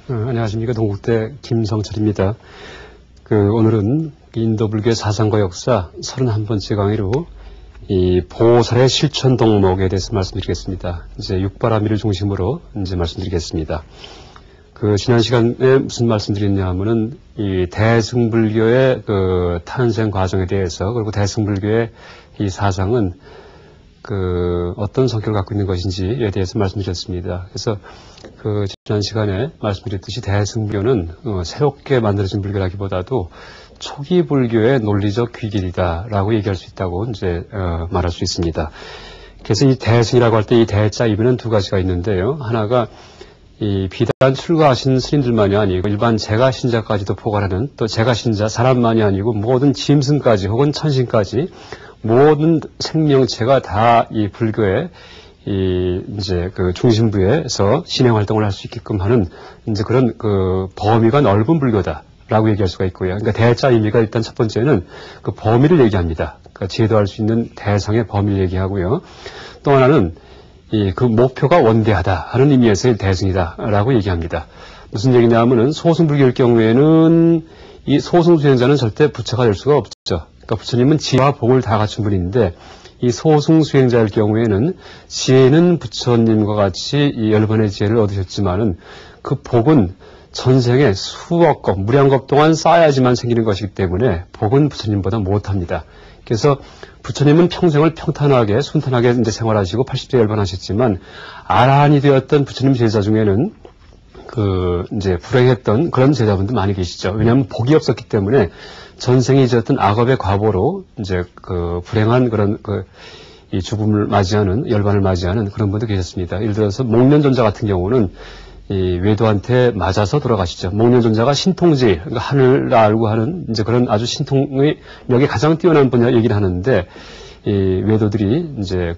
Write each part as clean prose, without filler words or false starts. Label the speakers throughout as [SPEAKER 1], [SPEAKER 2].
[SPEAKER 1] 안녕하십니까. 동국대 김성철입니다. 오늘은 인도불교의 사상과 역사 31번째 강의로 이 보살의 실천 덕목에 대해서 말씀드리겠습니다. 이제 육바라밀을 중심으로 이제 말씀드리겠습니다. 지난 시간에 무슨 말씀드렸냐 하면은 이 대승불교의 탄생 과정에 대해서, 그리고 대승불교의 이 사상은 어떤 성격을 갖고 있는 것인지에 대해서 말씀드렸습니다. 그래서 지난 시간에 말씀드렸듯이 대승불교는 새롭게 만들어진 불교라기보다도 초기 불교의 논리적 귀결이다라고 얘기할 수 있다고 이제 말할 수 있습니다. 그래서 이 대승이라고 할 때 이 대자 의미는 두 가지가 있는데요. 하나가 이 비단 출가하신 스님들만이 아니고 일반 재가신자까지도 포괄하는, 또 재가신자 사람만이 아니고 모든 짐승까지 혹은 천신까지 모든 생명체가 다 이 불교의 이제 중심부에서 신행 활동을 할 수 있게끔 하는 이제 그런 범위가 넓은 불교다라고 얘기할 수가 있고요. 그러니까 대자 의미가 일단 첫 번째는 범위를 얘기합니다. 그러니까 제도할 수 있는 대상의 범위를 얘기하고요. 또 하나는 목표가 원대하다 하는 의미에서의 대승이다라고 얘기합니다. 무슨 얘기냐 하면은 소승불교일 경우에는 이 소승수행자는 절대 부처가 될 수가 없죠. 그러니까 부처님은 지혜와 복을 다 갖춘 분인데, 이 소승수행자일 경우에는 지혜는 부처님과 같이 이 열반의 지혜를 얻으셨지만은 그 복은 전생에 수억 겁, 무량겁 동안 쌓아야지만 생기는 것이기 때문에 복은 부처님보다 못합니다. 그래서 부처님은 평생을 평탄하게, 순탄하게 이제 생활하시고 80대 열반하셨지만, 아라한이 되었던 부처님 제자 중에는 이제 불행했던 그런 제자분들 많이 계시죠. 왜냐하면 복이 없었기 때문에 전생에 지었던 악업의 과보로 이제 불행한 그런 이 죽음을 맞이하는, 열반을 맞이하는 그런 분도 계셨습니다. 예를 들어서 목련존자 같은 경우는 이 외도한테 맞아서 돌아가시죠. 목련존자가 신통질, 그러니까 하늘을 알고 하는 이제 그런 아주 신통의 력이 가장 뛰어난 분야 얘기를 하는데, 이 외도들이 이제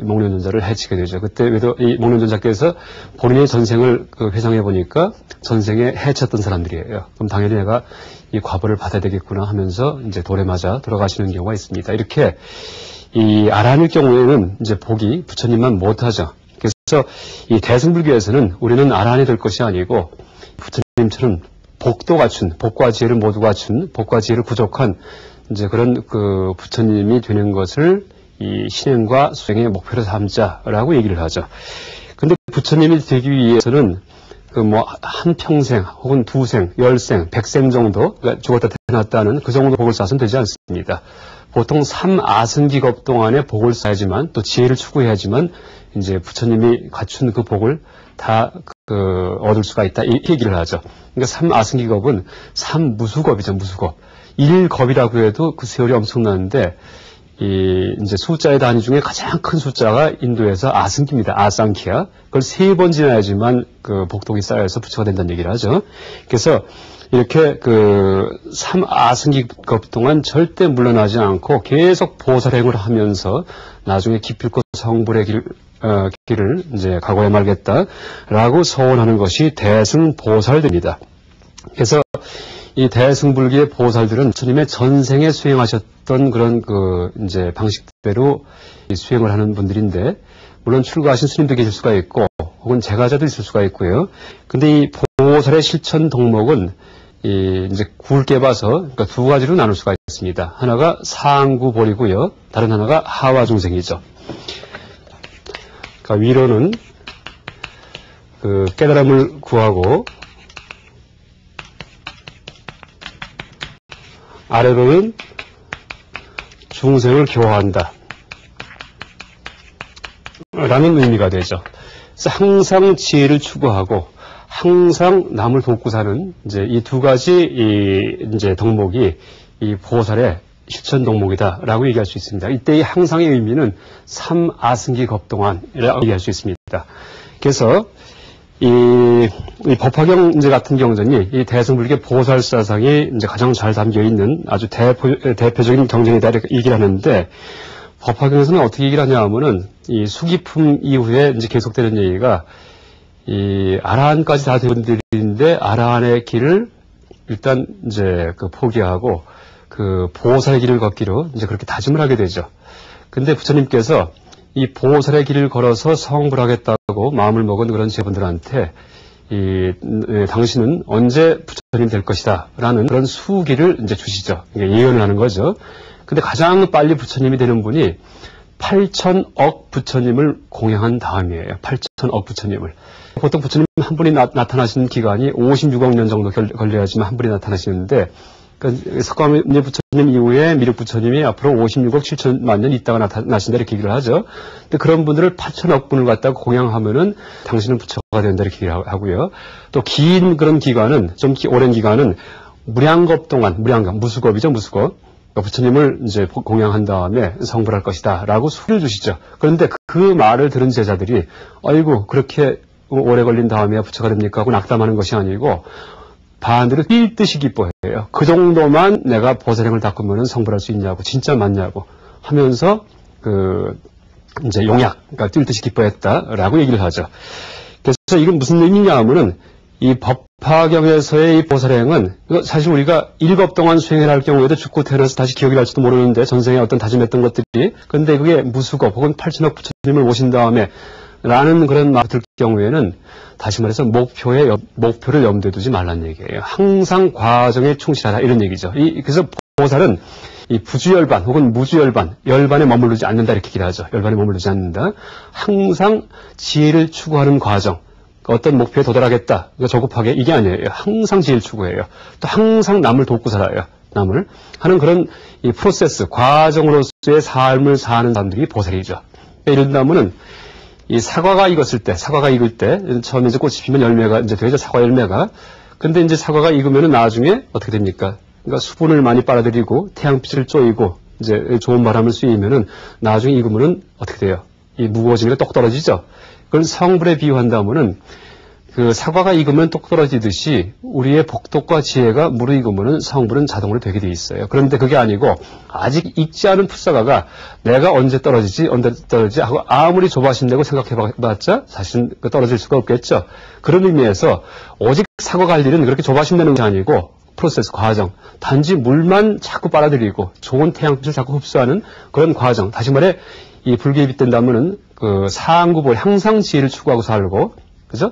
[SPEAKER 1] 목련존자를 해치게 되죠. 그때 이 목련존자께서 본인의 전생을 회상해 보니까 전생에 해쳤던 사람들이에요. 그럼 당연히 내가 이 과보를 받아야 되겠구나 하면서 이제 돌에 맞아 돌아가시는 경우가 있습니다. 이렇게 이 아라한일 경우에는 이제 복이 부처님만 못하죠. 그래서 이 대승불교에서는 우리는 아라한이 될 것이 아니고 부처님처럼 복도 갖춘, 복과 지혜를 모두 갖춘, 복과 지혜를 부족한 이제 그런 부처님이 되는 것을 이 신행과 수행의 목표로 삼자라고 얘기를 하죠. 근데 부처님이 되기 위해서는 한 평생 혹은 두생, 열생, 백생 정도, 그러니까 죽었다 태어났다는 그 정도 복을 쌓아서는 되지 않습니다. 보통 3아승기겁 동안에 복을 쌓아야지만, 또 지혜를 추구해야지만 이제 부처님이 갖춘 그 복을 다 얻을 수가 있다, 이 얘기를 하죠. 그러니까 3아승기겁은 3무수겁이죠, 무수겁. 1겁이라고 해도 그 세월이 엄청나는데, 이제 숫자의 단위 중에 가장 큰 숫자가 인도에서 아승기입니다. 아상키야. 그걸 3번 지나야지만 복덕이 쌓여서 부처가 된다는 얘기를 하죠. 그래서 이렇게 3아승기급 동안 절대 물러나지 않고 계속 보살행을 하면서 나중에 기필코 성불의 길을 이제 각오해 말겠다라고 서원하는 것이 대승보살입니다. 그래서 이 대승불교의 보살들은 주님의 전생에 수행하셨던 그런 이제 방식대로 수행을 하는 분들인데, 물론 출가하신 스님도 계실 수가 있고, 혹은 제가자도 있을 수가 있고요. 근데 이 보살의 실천 덕목은 이제 굵게 봐서, 그러니까 두 가지로 나눌 수가 있습니다. 하나가 상구보리고요. 다른 하나가 하와중생이죠. 그러니까 위로는 깨달음을 구하고, 아래로는 중생을 교화한다 라는 의미가 되죠. 그래서 항상 지혜를 추구하고 항상 남을 돕고 사는 이제 이 두 가지 이제 덕목이 이 보살의 실천 덕목이다라고 얘기할 수 있습니다. 이때 이 항상의 의미는 3아승기겁 동안이라고 얘기할 수 있습니다. 그래서 이 법화경 이제 같은 경전이 이 대승불교 보살 사상이 이제 가장 잘 담겨 있는 아주 대표적인 경전이다 이렇게 얘기를 하는데, 법화경에서는 어떻게 얘기를 하냐 하면은 이 수기품 이후에 이제 계속되는 얘기가, 이 아라한까지 다 된 분들인데 아라한의 길을 일단 이제 포기하고 보살의 길을 걷기로 이제 그렇게 다짐을 하게 되죠. 근데 부처님께서 이 보살의 길을 걸어서 성불하겠다고 마음을 먹은 그런 제분들한테 당신은 언제 부처님 될 것이다 라는 그런 수기를 이제 주시죠. 예언을 하는 거죠. 근데 가장 빨리 부처님이 되는 분이 8천억 부처님을 공양한 다음이에요. 8천억 부처님을. 보통 부처님 한 분이 나타나시는 기간이 56억 년 정도 걸려야지만 한 분이 나타나시는데, 그러니까 석가모니 부처님 이후에 미륵 부처님이 앞으로 56억 7천만 년 있다가 나타나신다 이렇게 얘기를 하죠. 근데 그런 분들을 8천억 분을 갖다가 공양하면은 당신은 부처가 된다 이렇게 얘기를 하고요. 또 긴 그런 기간은, 좀 오랜 기간은 무량겁 동안, 무수겁이죠, 무수겁. 부처님을 이제 공양한 다음에 성불할 것이다 라고 수를 주시죠. 그런데 그 말을 들은 제자들이 아이고 그렇게 오래 걸린 다음에 부처가 됩니까 하고 낙담하는 것이 아니고 반대로 뛸 듯이 기뻐해요. 그 정도만 내가 보살행을 닦으면 성불할 수 있냐고, 진짜 맞냐고 하면서 이제 용약, 그러니까 뛸 듯이 기뻐했다라고 얘기를 하죠. 그래서 이건 무슨 의미냐 하면은 이 법화경에서의 이 보살행은 사실 우리가 1급 동안 수행을 할 경우에도 죽고 태어나서 다시 기억이 날지도 모르는데 전생에 어떤 다짐했던 것들이, 근데 그게 무수급 혹은 8천억 부처님을 모신 다음에 라는 그런 말을 들 경우에는 다시 말해서 목표를 염두에 두지 말란 얘기예요. 항상 과정에 충실하라 이런 얘기죠. 그래서 보살은 이 부주열반 혹은 무주열반, 열반에 머무르지 않는다 이렇게 얘기를 하죠. 열반에 머무르지 않는다. 항상 지혜를 추구하는 과정. 어떤 목표에 도달하겠다. 조급하게 이게 아니에요. 항상 지혜를 추구해요. 또 항상 남을 돕고 살아요. 남을 하는 그런 이 프로세스, 과정으로서의 삶을 사는 사람들이 보살이죠. 이런다면은 이 사과가 익을 때 처음에 이제 꽃이 피면 열매가 이제 되죠. 사과 열매가. 근데 이제 사과가 익으면은 나중에 어떻게 됩니까? 그러니까 수분을 많이 빨아들이고 태양빛을 쬐이고 이제 좋은 바람을 쐬이면은 나중에 익으면은 어떻게 돼요? 이 무거워지니까 똑 떨어지죠. 그걸 성불에 비유한다면은 그 사과가 익으면 똑 떨어지듯이 우리의 복덕과 지혜가 무르익으면은 성불은 자동으로 되게 돼 있어요. 그런데 그게 아니고 아직 익지 않은 풋사과가 내가 언제 떨어지지 하고 아무리 조바심내고 생각해봤자 사실은 떨어질 수가 없겠죠. 그런 의미에서 오직 사과 갈 일은 그렇게 조바심내는 게 아니고 프로세스, 과정. 단지 물만 자꾸 빨아들이고 좋은 태양빛을 자꾸 흡수하는 그런 과정. 다시 말해 이 불교에 빗댄다면은 그 사항구보에 항상 지혜를 추구하고 살고, 그죠?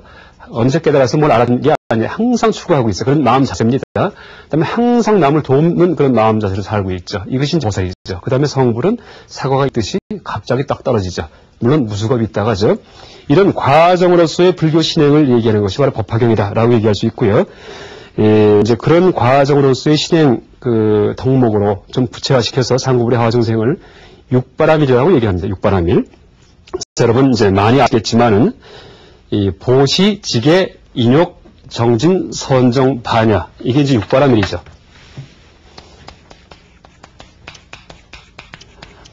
[SPEAKER 1] 언제 깨달아서 뭘 알았는 게 아니에요. 항상 추구하고 있어요. 그런 마음 자세입니다. 그 다음에 항상 남을 돕는 그런 마음 자세로 살고 있죠. 이것이 보살이죠. 그 다음에 성불은 사과가 있듯이 갑자기 딱 떨어지죠. 물론 무수겁이 있다가죠. 이런 과정으로서의 불교 신행을 얘기하는 것이 바로 법화경이다라고 얘기할 수 있고요. 이제 그런 과정으로서의 신행 그 덕목으로 좀 구체화시켜서 상구불의 하화정생을 육바람일이라고 얘기합니다. 육바람일. 여러분 이제 많이 아시겠지만은 이 보시, 지계, 인욕, 정진, 선정, 반야 이게 이제 육바람일이죠.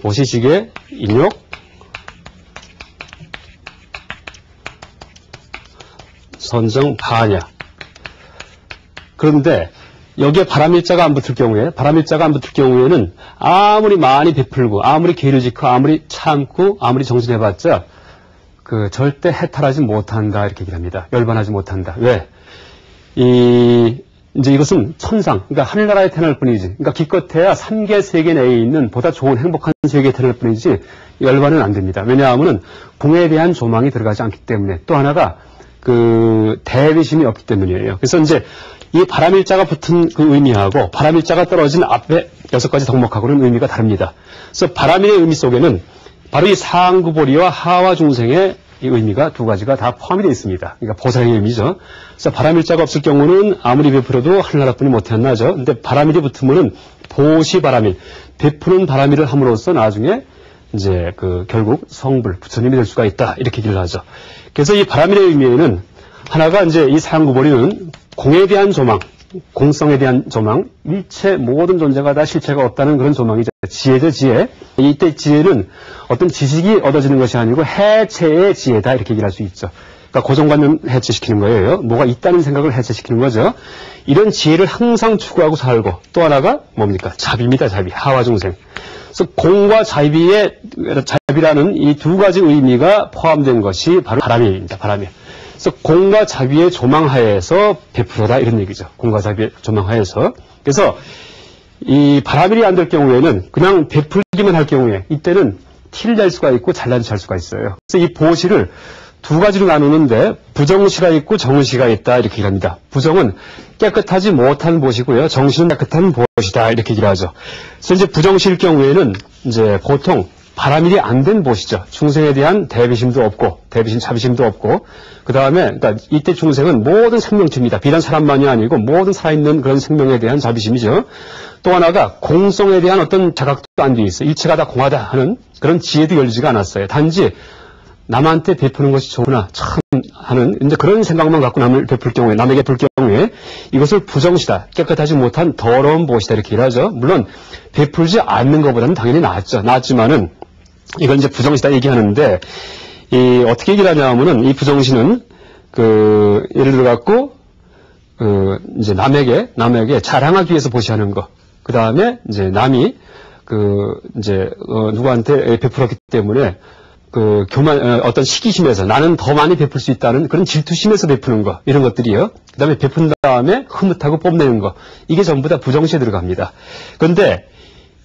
[SPEAKER 1] 보시, 지계, 인욕, 선정, 반야. 그런데 여기에 바람일자가 안 붙을 경우에는 아무리 많이 베풀고 아무리 계를 짓고 아무리 참고 아무리 정진해봤자 절대 해탈하지 못한다 이렇게 얘기를 합니다. 열반하지 못한다. 왜? 이제 이것은 천상, 그러니까 하늘나라에 태어날 뿐이지. 그러니까 기껏해야 3계 세계 내에 있는 보다 좋은 행복한 세계에 태어날 뿐이지 열반은 안 됩니다. 왜냐하면은 궁에 대한 조망이 들어가지 않기 때문에, 또 하나가 대비심이 없기 때문이에요. 그래서 이제 이 바람일자가 붙은 그 의미하고 바람일자가 떨어진 앞에 6가지 덕목하고는 의미가 다릅니다. 그래서 바람일의 의미 속에는 바로 이 상구보리와 하와 중생의 이 의미가 2가지가 다 포함이 되어 있습니다. 그러니까 보살의 의미죠. 그래서 바람일자가 없을 경우는 아무리 베풀어도 하늘나라뿐이 못 태어나죠. 근데 바람일이 붙으면은 보시바람일, 베푸는 바람일을 함으로써 나중에 이제 결국 성불, 부처님이 될 수가 있다. 이렇게 얘기를 하죠. 그래서 이 바람일의 의미에는 하나가 이제 이 상구보리는 공에 대한 조망, 공성에 대한 조망, 일체 모든 존재가 다 실체가 없다는 그런 조망이죠. 지혜죠, 지혜. 이때 지혜는 어떤 지식이 얻어지는 것이 아니고 해체의 지혜다 이렇게 얘기를 할 수 있죠. 그러니까 고정관념 해체시키는 거예요. 뭐가 있다는 생각을 해체시키는 거죠. 이런 지혜를 항상 추구하고 살고, 또 하나가 뭡니까? 자비입니다, 자비. 하와중생. 그래서 공과 자비라는 이 2가지 의미가 포함된 것이 바로 바람일입니다, 바람일. 그래서 공과 자비의 조망하에서 베풀어라 이런 얘기죠. 공과 자비의 조망하에서. 그래서 이 바람일이 안 될 경우에는 그냥 베풀기만 할 경우에 이때는 티를 낼 수가 있고 잘난 체 할 수가 있어요. 그래서 이 보시를 두 가지로 나누는데 부정시가 있고 정시가 있다 이렇게 얘기를 합니다. 부정은 깨끗하지 못한 보시고요. 정시는 깨끗한 보시다 이렇게 얘기를 하죠. 그래서 이제 부정시일 경우에는 이제 보통 바람일이 안 된 보시죠. 중생에 대한 대비심도 없고 자비심도 없고 그 다음에 그러니까 이때 중생은 모든 생명체입니다. 비단 사람만이 아니고 모든 살아있는 그런 생명에 대한 자비심이죠. 또 하나가 공성에 대한 어떤 자각도 안 돼 있어요. 일체가 다 공하다 하는 그런 지혜도 열리지가 않았어요. 단지 남한테 베푸는 것이 좋구나 참 하는 이제 그런 생각만 갖고 남에게 베풀 경우에 이것을 부정시다, 깨끗하지 못한 더러운 보시다 이렇게 얘기하죠. 물론 베풀지 않는 것보다는 당연히 낫지만은 이건 이제 부정시다 얘기하는데 어떻게 얘기를 하냐면은 이 부정시는 예를 들어 갖고 이제 남에게 자랑하기 위해서 보시하는 거. 그 다음에 이제 남이 누구한테 베풀었기 때문에 어떤 시기심에서 나는 더 많이 베풀 수 있다는 그런 질투심에서 베푸는 거, 이런 것들이요. 그 다음에 베푼 다음에 흐뭇하고 뽐내는 거. 이게 전부 다 부정시에 들어갑니다. 그런데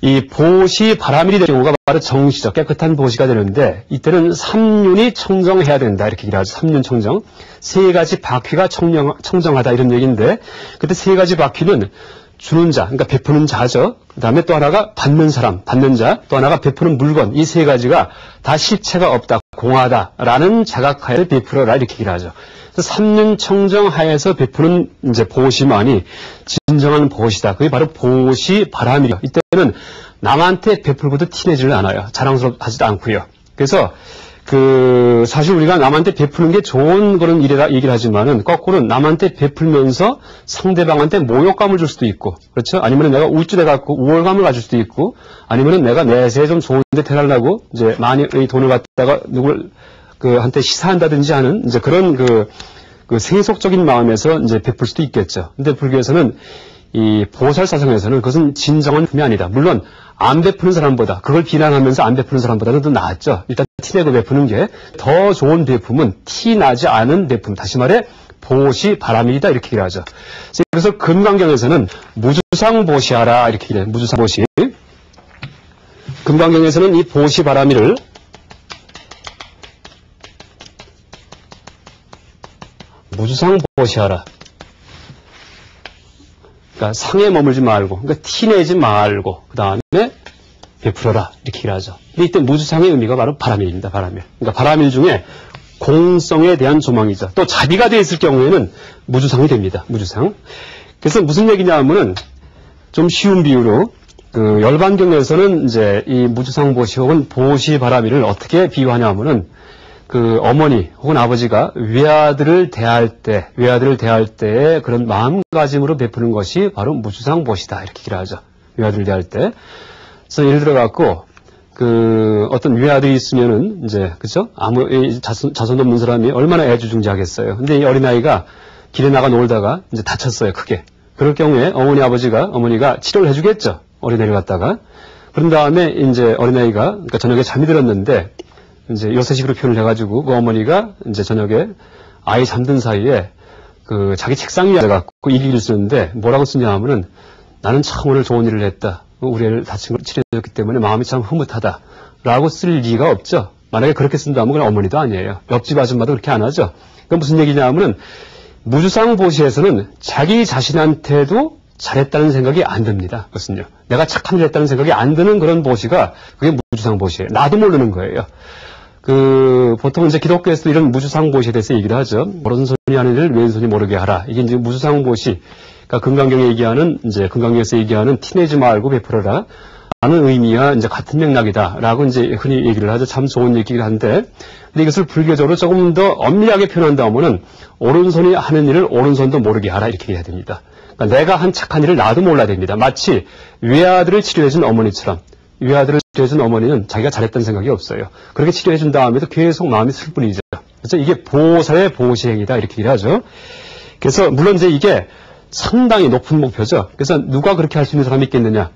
[SPEAKER 1] 이 보시 바람일이 될 경우가 바로 정시죠. 깨끗한 보시가 되는데 이때는 삼륜이 청정해야 된다. 이렇게 얘기를 하죠. 삼륜 청정. 세 가지 바퀴가 청정하다 이런 얘기인데 그때 세 가지 바퀴는 주는 자, 그러니까 베푸는 자죠. 그 다음에 또 하나가 받는 사람, 받는 자, 또 하나가 베푸는 물건. 이 세 가지가 다 실체가 없다, 공하다라는 자각하에 베풀어라 이렇게 얘기를 하죠. 그래서 삼륜 청정하에서 베푸는 이제 보시만이 진정한 보시다. 그게 바로 보시 바람이요. 이때는 남한테 베풀고도 티내지를 않아요. 자랑스럽하지도 않고요. 그래서 사실 우리가 남한테 베푸는 게 좋은 그런 일이라 얘기를 하지만은 거꾸로는 남한테 베풀면서 상대방한테 모욕감을 줄 수도 있고, 그렇죠? 아니면 내가 우쭐해갖고 우월감을 가질 수도 있고, 아니면은 내가 내세에 좀 좋은데 태어나려고 이제 많이 이 돈을 갖다가 누굴 한테 시사한다든지 하는 이제 그런 세속적인 마음에서 이제 베풀 수도 있겠죠. 근데 불교에서는 이 보살사상에서는 그것은 진정한 품이 아니다. 물론 안 베푸는 사람보다, 그걸 비난하면서 안 베푸는 사람보다는 더 낫죠. 일단 티내고 베푸는 게 더 좋은 베품은 티나지 않은 베품, 다시 말해 보시 바람이다 이렇게 얘기를 하죠. 그래서 금강경에서는 무주상 보시하라 이렇게 얘기해요. 무주상 보시. 금강경에서는 이 보시 바람이를 무주상 보시하라. 그러니까 상에 머물지 말고, 그러니까 티내지 말고, 그 다음에 베풀어라 이렇게 얘기를 하죠. 근데 이때 무주상의 의미가 바로 바람일입니다. 바람일. 그러니까 바람일 중에 공성에 대한 조망이죠. 또 자비가 되어 있을 경우에는 무주상이 됩니다. 무주상. 그래서 무슨 얘기냐 하면은 좀 쉬운 비유로 열반경에서는 이제 이 무주상 보시 혹은 보시 바람일을 어떻게 비유하냐 하면은 어머니 혹은 아버지가 외아들을 대할 때의 그런 마음가짐으로 베푸는 것이 바로 무주상 보시다 이렇게 얘기를 하죠. 외아들을 대할 때. 그래서 예를 들어 갖고 어떤 외아들이 있으면은 이제 그죠? 자손 없는 사람이 얼마나 애주중지하겠어요. 근데 이 어린아이가 길에 나가 놀다가 이제 다쳤어요, 크게. 그럴 경우에 어머니가 치료를 해주겠죠. 어린아이를 갖다가. 그런 다음에 이제 어린아이가 그러니까 저녁에 잠이 들었는데 이제 요새식으로 표현을 해가지고 어머니가 이제 저녁에 아이 잠든 사이에 자기 책상 위에 앉아갖고 일기를 쓰는데 뭐라고 쓰냐 하면은 나는 참 오늘 좋은 일을 했다. 우리 애를 다친 걸 치료해줬기 때문에 마음이 참 흐뭇하다. 라고 쓸 리가 없죠. 만약에 그렇게 쓴다면 그냥 어머니도 아니에요. 옆집 아줌마도 그렇게 안 하죠. 그건 무슨 얘기냐 하면은 무주상 보시에서는 자기 자신한테도 잘했다는 생각이 안 듭니다. 그것은요. 내가 착한 일 했다는 생각이 안 드는 그런 보시가 그게 무주상 보시예요. 나도 모르는 거예요. 보통 이제 기독교에서도 이런 무주상 보시에 대해서 얘기를 하죠. 오른손이 하는 일을 왼손이 모르게 하라. 이게 이제 무주상 보시. 그러니까 금강경에서 얘기하는 티내지 말고 베풀어라. 라는 의미와 이제 같은 맥락이다. 라고 이제 흔히 얘기를 하죠. 참 좋은 얘기를 한데. 근데 이것을 불교적으로 조금 더 엄밀하게 표현한다면은 오른손이 하는 일을 오른손도 모르게 하라. 이렇게 해야 됩니다. 그러니까 내가 한 착한 일을 나도 몰라야 됩니다. 마치 외아들을 치료해준 어머니처럼. 외아들을 치료해준 어머니는 자기가 잘했다는 생각이 없어요. 그렇게 치료해준 다음에도 계속 마음이 슬 뿐이죠. 그래서 이게 보살의 보시행이다 이렇게 얘기를 하죠. 그래서 물론 이제 이게 상당히 높은 목표죠. 그래서 누가 그렇게 할 수 있는 사람이 있겠느냐.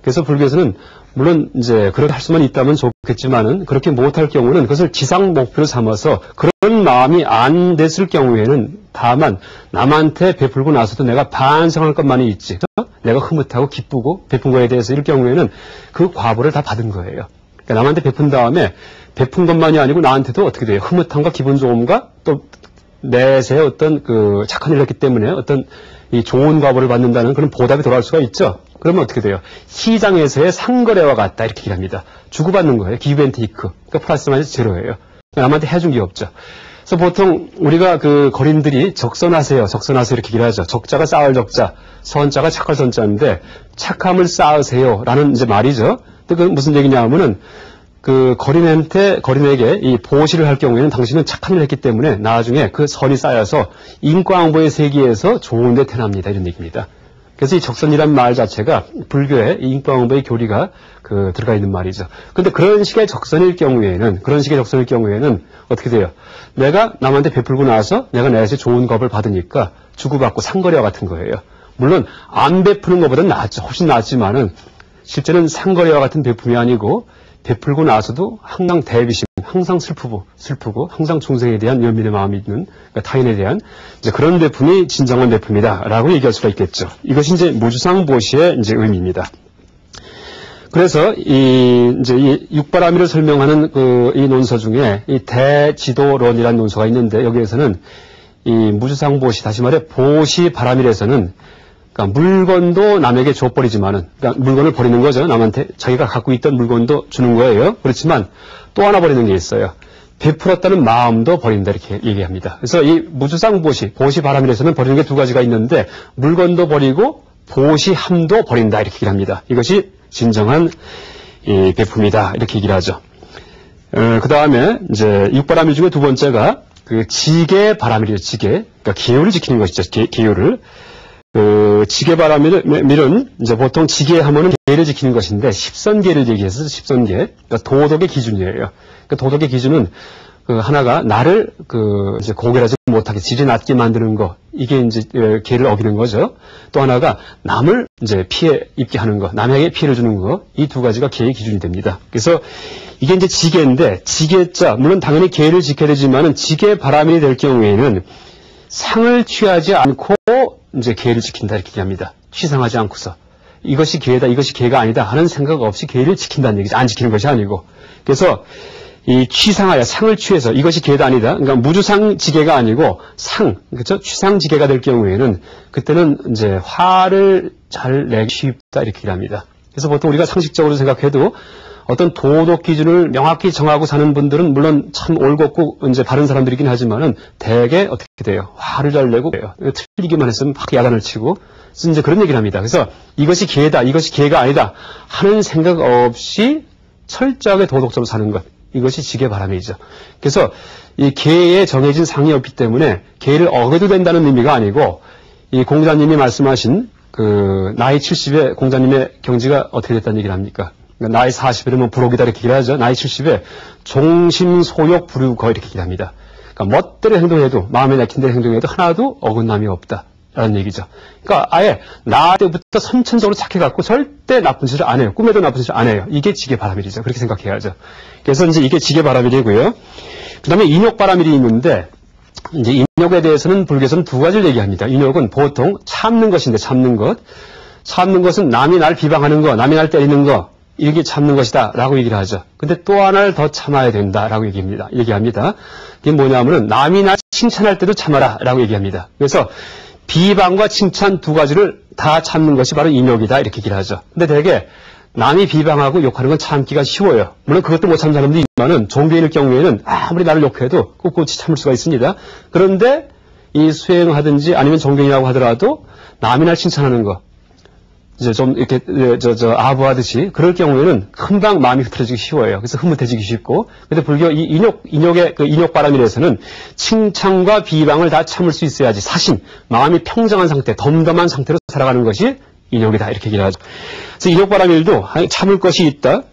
[SPEAKER 1] 그래서 불교에서는 물론 이제 그렇게 할 수만 있다면 좋겠지만은 그렇게 못할 경우는 그것을 지상 목표로 삼아서 그런 마음이 안 됐을 경우에는 다만 남한테 베풀고 나서도 내가 반성할 것만이 있지. 내가 흐뭇하고 기쁘고 베푼 거에 대해서 이럴 경우에는 그 과보를 다 받은 거예요. 그러니까 남한테 베푼 다음에 베푼 것만이 아니고 나한테도 어떻게 돼요? 흐뭇함과 기분 좋음과 또 내세의 어떤 그 착한 일을 했기 때문에 어떤 이 좋은 과보를 받는다는 그런 보답이 돌아올 수가 있죠. 그러면 어떻게 돼요? 시장에서의 상거래와 같다 이렇게 얘기를 합니다. 주고받는 거예요. 기브 앤 테이크. 그러니까 플러스 마이너스 제로예요. 남한테 해준 게 없죠. 그래서 보통 우리가 그 거린들이 적선하세요 이렇게 얘기를 하죠. 적자가 쌓을 적자, 선자가 착할 선자인데 착함을 쌓으세요 라는 이제 말이죠. 근데 그건 무슨 얘기냐 하면은 그 거린에게 이 보시를 할 경우에는 당신은 착한 일을 했기 때문에 나중에 그 선이 쌓여서 인과응보의 세계에서 좋은 데 태어납니다. 이런 얘기입니다. 그래서 이 적선이란 말 자체가 불교의 인과응보의 교리가 그 들어가 있는 말이죠. 근데 그런 식의 적선일 경우에는 어떻게 돼요? 내가 남한테 베풀고 나서 내가 내에서 좋은 겁을 받으니까 주고받고 상거래와 같은 거예요. 물론 안 베푸는 것보다는 낫죠. 훨씬 낫지만은 실제는 상거래와 같은 베품이 아니고 베풀고 나서도 항상 대비심, 항상 슬프고 항상 중생에 대한 연민의 마음이 있는 그러니까 타인에 대한 이제 그런 베품이 진정한 베품이다라고 얘기할 수가 있겠죠. 이것이 이제 무주상보시의 이제 의미입니다. 그래서 이제 이 육바라밀을 설명하는 이 논서 중에 이 대지도론이라는 논서가 있는데 여기에서는 이 무주상보시 다시 말해 보시바라밀에서는 그러니까 물건도 남에게 줘버리지만은, 그러니까 물건을 버리는 거죠. 남한테 자기가 갖고 있던 물건도 주는 거예요. 그렇지만 또 하나 버리는 게 있어요. 베풀었다는 마음도 버린다 이렇게 얘기합니다. 그래서 이 보시바라밀에서는 버리는 게 두 가지가 있는데 물건도 버리고 보시함도 버린다 이렇게 얘기를 합니다. 이것이 진정한 이 베품이다 이렇게 얘기를 하죠. 그 다음에 이제 육바라밀 중에 두 번째가 그 지계바라밀이에요. 그러니까 계율을 지키는 것이죠. 계율을. 그 지계바라밀은 이제 보통 지계하면은 계를 지키는 것인데 십선계를 얘기해서 십선계, 그러니까 도덕의 기준이에요. 그러니까 도덕의 기준은 그 하나가 나를 그 이제 고결하지 못하게 질이 낮게 만드는 거, 이게 이제 계를 어기는 거죠. 또 하나가 남을 이제 피해 입게 하는 거, 남에게 피해를 주는 거, 이 두 가지가 계의 기준이 됩니다. 그래서 이게 이제 지계인데 지계자 물론 당연히 계를 지켜야 되지만은 지계바라밀이 될 경우에는 상을 취하지 않고 이제 계를 지킨다 이렇게 얘기합니다. 취상하지 않고서 이것이 계다 이것이 계가 아니다 하는 생각 없이 계를 지킨다는 얘기죠. 안 지키는 것이 아니고. 그래서 이 취상하여 상을 취해서 이것이 계다 아니다. 그러니까 무주상 지계가 아니고 상, 그렇죠? 취상 지계가 될 경우에는 그때는 이제 화를 잘 내기 쉽다 이렇게 얘기합니다. 그래서 보통 우리가 상식적으로 생각해도 어떤 도덕 기준을 명확히 정하고 사는 분들은 물론 참 올곧고 이제 바른 사람들이긴 하지만은 대개 어떻게 돼요? 화를 잘 내고 그래요. 틀리기만 했으면 막 야단을 치고 이제 그런 얘기를 합니다. 그래서 이것이 계다, 이것이 계가 아니다 하는 생각 없이 철저하게 도덕적으로 사는 것. 이것이 지계바라밀이죠. 그래서 이 계에 정해진 상이 없기 때문에 계를 어겨도 된다는 의미가 아니고 이 공자님이 말씀하신 그 나이 70에 공자님의 경지가 어떻게 됐다는 얘기를 합니까? 그러니까 나이 40이면 불혹이다 이렇게 얘기를 하죠. 나이 70에 종심소욕 불유거 이렇게 얘기를 합니다. 그러니까 멋대로 행동해도 마음에 내킨 대로 행동해도 하나도 어긋남이 없다라는 얘기죠. 그러니까 아예 나 때부터 선천적으로 착해갖고 절대 나쁜 짓을 안 해요. 꿈에도 나쁜 짓을 안 해요. 이게 지계바라밀이죠. 그렇게 생각해야죠. 그래서 이제 이게 지계바라밀이고요. 그 다음에 인욕바라밀이 있는데 이제 인욕에 대해서는 불교에서는 두 가지를 얘기합니다. 인욕은 보통 참는 것인데 참는 것은 남이 날 비방하는 거, 남이 날 때리는 거 이게 참는 것이다 라고 얘기를 하죠. 근데 또 하나를 더 참아야 된다라고 얘기합니다. 이게 뭐냐면은 남이 날 칭찬할 때도 참아라 라고 얘기합니다. 그래서 비방과 칭찬 두 가지를 다 참는 것이 바로 인욕이다 이렇게 얘기를 하죠. 근데 되게 남이 비방하고 욕하는 건 참기가 쉬워요. 물론 그것도 못 참는 사람도 있지만은 종교인일 경우에는 아무리 나를 욕해도 꿋꿋이 참을 수가 있습니다. 그런데 이 수행하든지 아니면 종교인이라고 하더라도 남이 날 칭찬하는 거 이제 좀 이렇게 아부하듯이 그럴 경우에는 금방 마음이 흐트러지기 쉬워요. 그래서 흐뭇해지기 쉽고. 근데 불교 이 인욕의 그 인욕바라밀에서는 칭찬과 비방을 다 참을 수 있어야지 사심, 마음이 평정한 상태, 덤덤한 상태로 살아가는 것이 인욕이다 이렇게 얘기를 하죠. 그래서 인욕바라밀도 참을 것이 있다.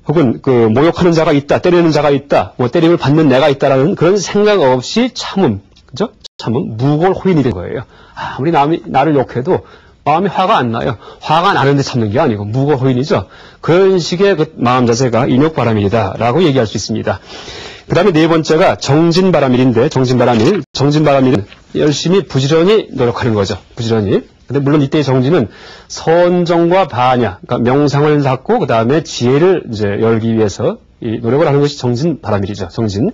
[SPEAKER 1] 혹은 그 모욕하는 자가 있다, 때리는 자가 있다, 뭐 때림을 받는 내가 있다라는 그런 생각 없이 참음, 그죠? 참음, 무골호인이 된 거예요. 아무리 남이 나를 욕해도 마음이 화가 안 나요. 화가 나는데 참는 게 아니고 무골호인이죠. 그런 식의 그 마음 자세가 인욕바라밀이다라고 얘기할 수 있습니다. 그 다음에 네 번째가 정진바라밀인데 정진바라밀은 열심히 부지런히 노력하는 거죠. 부지런히. 근데 물론 이때의 정진은 선정과 반야, 그러니까 명상을 갖고 그 다음에 지혜를 이제 열기 위해서 이 노력을 하는 것이 정진 바람일이죠. 정진.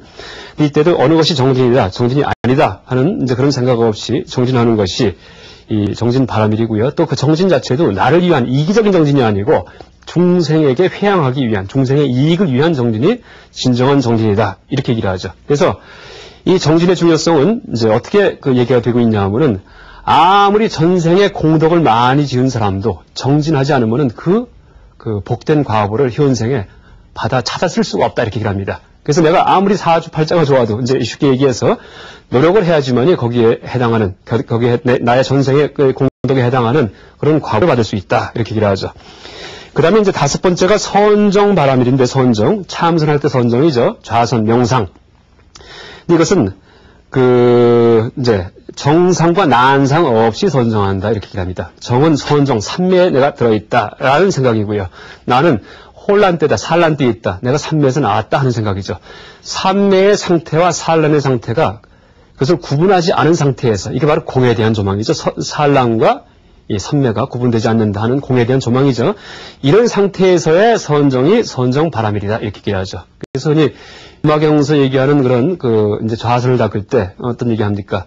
[SPEAKER 1] 근데 이때도 어느 것이 정진이다, 정진이 아니다 하는 이제 그런 생각 없이 정진하는 것이 이 정진 바람일이고요. 또 그 정진 자체도 나를 위한 이기적인 정진이 아니고 중생에게 회양하기 위한, 중생의 이익을 위한 정진이 진정한 정진이다. 이렇게 얘기를 하죠. 그래서 이 정진의 중요성은 이제 어떻게 그 얘기가 되고 있냐 하면은 아무리 전생에 공덕을 많이 지은 사람도 정진하지 않으면은 그 복된 과보를 현생에 찾아 쓸 수가 없다. 이렇게 얘기를 합니다. 그래서 내가 아무리 사주팔자가 좋아도 이제 쉽게 얘기해서 노력을 해야지만이 거기에 해당하는, 거기에 나의 전생의 그 공덕에 해당하는 그런 과보를 받을 수 있다. 이렇게 얘기를 하죠. 그 다음에 이제 다섯 번째가 선정바람일인데, 선정. 참선할 때 선정이죠. 좌선, 명상. 근데 이것은 이제 정상과 난상 없이 선정한다. 이렇게 얘기를 합니다. 정은 선정, 삼매에 내가 들어있다. 라는 생각이고요. 나는 혼란 때다, 산란 때에 있다. 내가 삼매에서 나왔다 하는 생각이죠. 삼매의 상태와 산란의 상태가 그것을 구분하지 않은 상태에서, 이게 바로 공에 대한 조망이죠. 산란과 이 삼매가 구분되지 않는다 하는 공에 대한 조망이죠. 이런 상태에서의 선정이 선정 바람일이다. 이렇게 얘기하죠. 그래서 흔히 음악경에서 얘기하는 그런 이제 좌선을 닦을 때 어떤 얘기 합니까?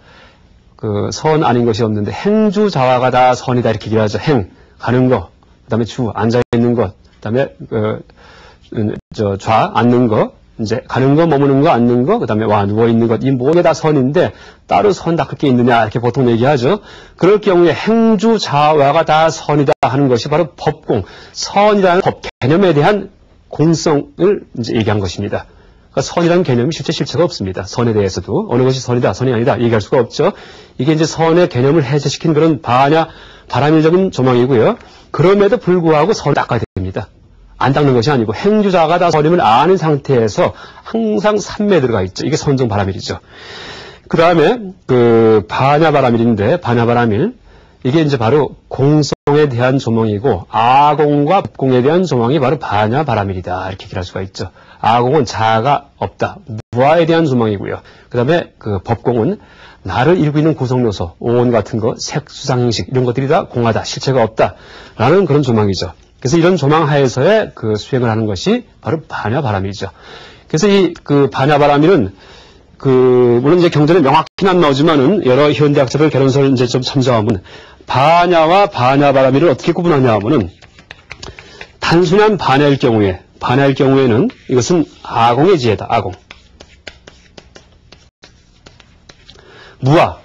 [SPEAKER 1] 선 아닌 것이 없는데 행주 좌화가 다 선이다. 이렇게 얘기하죠. 행, 가는 거, 그 다음에 주, 앉아있는 것, 그 다음에 좌, 앉는 거, 이제 가는 거, 머무는 거, 앉는 거, 그 다음에 와, 누워있는 것, 이 모든 게 다 선인데 따로 선 닦을 게 있느냐 이렇게 보통 얘기하죠. 그럴 경우에 행주 좌화가 다 선이다 하는 것이 바로 법공, 선이라는 법 개념에 대한 공성을 이제 얘기한 것입니다. 그러니까 선이라는 개념이 실체가 없습니다. 선에 대해서도 어느 것이 선이다, 선이 아니다 얘기할 수가 없죠. 이게 이제 선의 개념을 해제시킨 그런 바람일적인 조망이고요. 그럼에도 불구하고 선을 닦아야 됩니다. 안 닦는 것이 아니고 행주자가 다 선임을 아는 상태에서 항상 삼매에 들어가 있죠. 이게 선정 바람일이죠. 그 다음에 반야바람일인데, 반야바람일 이게 이제 바로 공성에 대한 조망이고 아공과 법공에 대한 조망이 바로 반야바람일이다. 이렇게 얘기할 수가 있죠. 아공은 자아가 없다, 무아에 대한 조망이고요. 그 다음에 법공은 나를 이루고 있는 구성요소, 오온 같은 거, 색, 수상, 형식 이런 것들이 다 공하다, 실체가 없다라는 그런 조망이죠. 그래서 이런 조망 하에서의 수행을 하는 것이 바로 반야바람일이죠. 그래서 이 반야바람일은 물론 이제 경전에 명확히는 안 나오지만은 여러 현대학자들 개론서를 이제 좀 참조하면 반야와 반야바람일을 어떻게 구분하냐 하면은 단순한 반야일 경우에는 이것은 아공의 지혜다. 아공.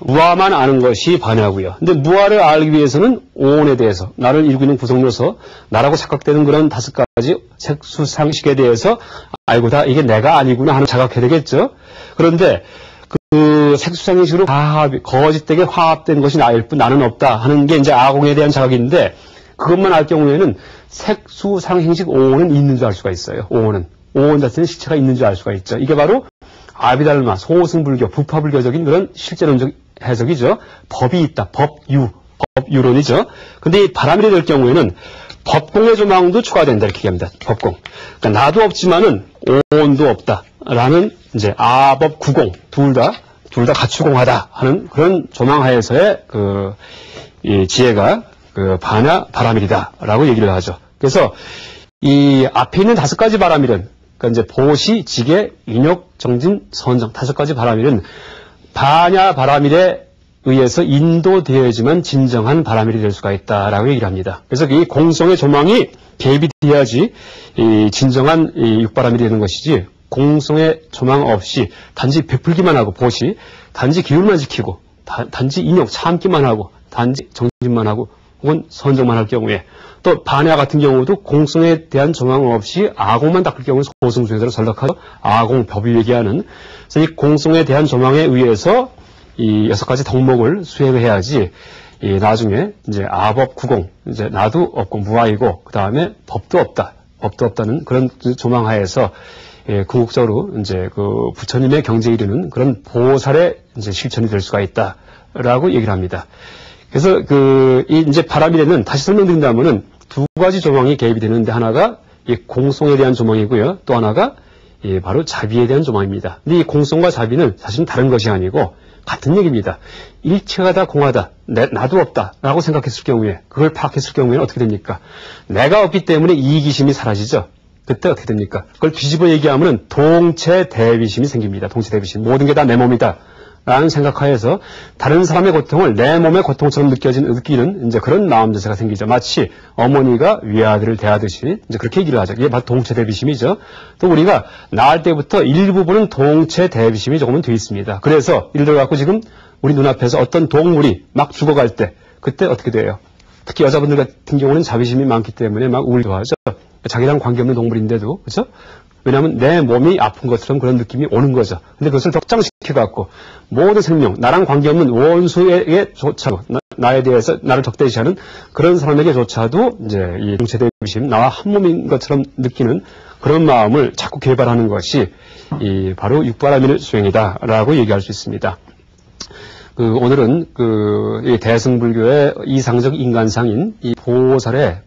[SPEAKER 1] 무아만 아는 것이 반야고요. 근데 무아를 알기 위해서는 오온에 대해서, 나를 이루고 있는 구성요소, 나라고 착각되는 그런 다섯 가지 색수상식에 대해서 알고다, 이게 내가 아니구나 하는 자각해야 되겠죠. 그런데 색수상식으로 거짓되게 화합된 것이 나일 뿐 나는 없다 하는 게 이제 아공에 대한 자각인데, 그것만 알 경우에는 색수상행식 오온은 있는 줄 알 수가 있어요. 오온 자체는 실체가 있는 줄 알 수가 있죠. 이게 바로 아비달마, 소승불교, 부파불교적인 그런 실제론적 해석이죠. 법이 있다. 법유론이죠. 근데 이 바람일이 될 경우에는 법공의 조망도 추가된다. 이렇게 얘기합니다. 법공. 그러니까 나도 없지만은 오온도 없다라는 이제 아법 구공 둘 다 가추공하다 하는 그런 조망하에서의 이 지혜가 바람일이다라고 얘기를 하죠. 그래서 이 앞에 있는 다섯 가지 바람일은, 그러니까 이제 보시, 지계, 인욕, 정진, 선정 다섯 가지 바람일은 반야바람일에 의해서 인도되어야지만 진정한 바람일이 될 수가 있다라고 얘기를 합니다. 그래서 이 공성의 조망이 개입이 되어야지 이 진정한 이 육바람일이 되는 것이지, 공성의 조망 없이 단지 베풀기만 하고 보시, 단지 기울만 지키고 단지 인욕 참기만 하고 단지 정진만 하고 혹은 선정만 할 경우에, 또 반야 같은 경우도 공성에 대한 조망 없이 아공만 닦을 경우에 소승수행사로 전락하죠. 아공, 법이 얘기하는. 그래서 이 공성에 대한 조망에 의해서 이 여섯 가지 덕목을 수행을 해야지, 나중에 이제 아법 구공, 이제 나도 없고 무아이고, 그 다음에 법도 없다는 그런 조망하에서 궁극적으로 이제 부처님의 경지에 이르는 그런 보살의 이제 실천이 될 수가 있다라고 얘기를 합니다. 그래서 이제 바람일에는 다시 설명드린다면은 두 가지 조망이 개입이 되는데, 하나가 이 공성에 대한 조망이고요. 또 하나가 바로 자비에 대한 조망입니다. 근데 이 공성과 자비는 사실은 다른 것이 아니고 같은 얘기입니다. 일체가 다 공하다, 나도 없다라고 생각했을 경우에, 그걸 파악했을 경우에는 어떻게 됩니까? 내가 없기 때문에 이기심이 사라지죠. 그때 어떻게 됩니까? 그걸 뒤집어 얘기하면 동체 대비심이 생깁니다. 동체 대비심. 모든 게 다 내 몸이다 라는 생각하에서 다른 사람의 고통을 내 몸의 고통처럼 느끼는 이제 그런 마음 자세가 생기죠. 마치 어머니가 위아들을 대하듯이 이제 그렇게 얘기를 하죠. 이게 바로 동체 대비심이죠. 또 우리가 낳을 때부터 일부분은 동체 대비심이 조금은 돼 있습니다. 그래서 예를 들어 갖고 지금 우리 눈앞에서 어떤 동물이 막 죽어갈 때 그때 어떻게 돼요? 특히 여자분들 같은 경우는 자비심이 많기 때문에 막 우울도 하죠. 자기랑 관계없는 동물인데도, 그죠? 왜냐하면 내 몸이 아픈 것처럼 그런 느낌이 오는 거죠. 근데 그것을 덕장시켜갖고 모든 생명, 나랑 관계없는 원수에게조차도 나에 대해서 나를 적대시하는 그런 사람에게조차도 이제 이 동체 대비심, 나와 한 몸인 것처럼 느끼는 그런 마음을 자꾸 개발하는 것이 바로 육바라밀 수행이다라고 얘기할 수 있습니다. 오늘은 이 대승불교의 이상적 인간상인 이 보살의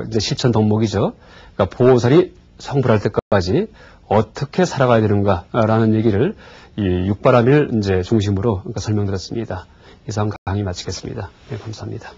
[SPEAKER 1] 이제 실천 덕목이죠. 그러니까 보살이 성불할 때까지 어떻게 살아가야 되는가라는 얘기를 이 육바라밀 이제 중심으로 설명드렸습니다. 이상 강의 마치겠습니다. 네, 감사합니다.